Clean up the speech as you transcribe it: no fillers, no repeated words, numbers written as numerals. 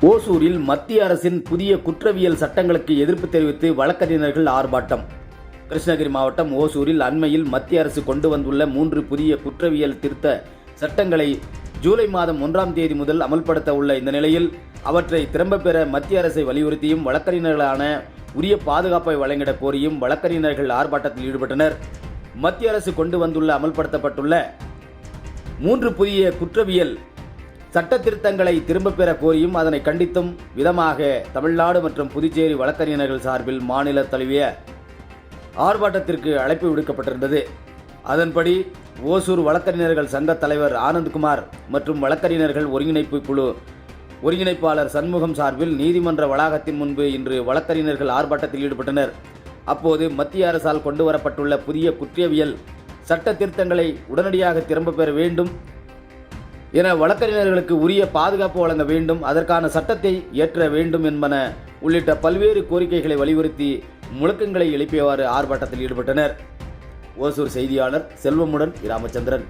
ஓசூரில் மத்திய அரசின் புதிய குற்றவியல் சட்டங்களுக்கு எதிர்ப்பு தெரிவித்து வழக்கறிஞர்கள் ஆர்ப்பாட்டம். கிருஷ்ணகிரி மாவட்டம் ஓசூரில் அண்மையில் மத்திய அரசு கொண்டு வந்துள்ள 3 புதிய குற்றவியல் திருத்த சட்டங்களை ஜூலை மாதம் 1ஆம் தேதி முதல் அமல்படுத்த உள்ள இந்த நிலையில் அவற்றை திரும்பப் பெற மத்திய அரசை வலியுறுத்தியும் வழக்கறிஞர்களான உரிய பாதுகாப்பை வழங்கிட கோரியும் வழக்கறிஞர்கள் ஆர்ப்பாட்டத்தில் ஈடுபட்டனர். மத்திய அரசு கொண்டு வந்துள்ள அமல்படுத்தப்பட்டுள்ள 3 புதிய குற்றவியல் சட்ட திருத்தங்களை திரும்பப் பெற கோரியும் அதனை கண்டித்தும் விதமாக தமிழ்நாடு மற்றும் புதுச்சேரி வழக்கறிஞர்கள் சார்பில் மாநில தழுவிய ஆர்ப்பாட்டத்திற்கு அழைப்பு விடுக்கப்பட்டிருந்தது. அதன்படி ஓசூர் வழக்கறிஞர்கள் சங்க தலைவர் ஆனந்த்குமார் மற்றும் வழக்கறிஞர்கள் ஒருங்கிணைப்பு குழு ஒருங்கிணைப்பாளர் சண்முகம் சார்பில் நீதிமன்ற வளாகத்தின் முன்பு இன்று வழக்கறிஞர்கள் ஆர்ப்பாட்டத்தில் ஈடுபட்டனர். அப்போது மத்திய அரசால் கொண்டு வரப்பட்டுள்ள புதிய குற்றவியல் சட்ட திருத்தங்களை உடனடியாக திரும்பப் பெற வேண்டும் என வழக்கறிஞர்களுக்கு உரிய பாதுகாப்பு வழங்க வேண்டும், அதற்கான சட்டத்தை இயற்ற வேண்டும் என்பன உள்ளிட்ட பல்வேறு கோரிக்கைகளை வலியுறுத்தி முழக்கங்களை எழுப்பியவாறு ஆர்ப்பாட்டத்தில் ஈடுபட்டனர். ஓசூர் செய்தியாளர் செல்வமுடன் ராமச்சந்திரன்.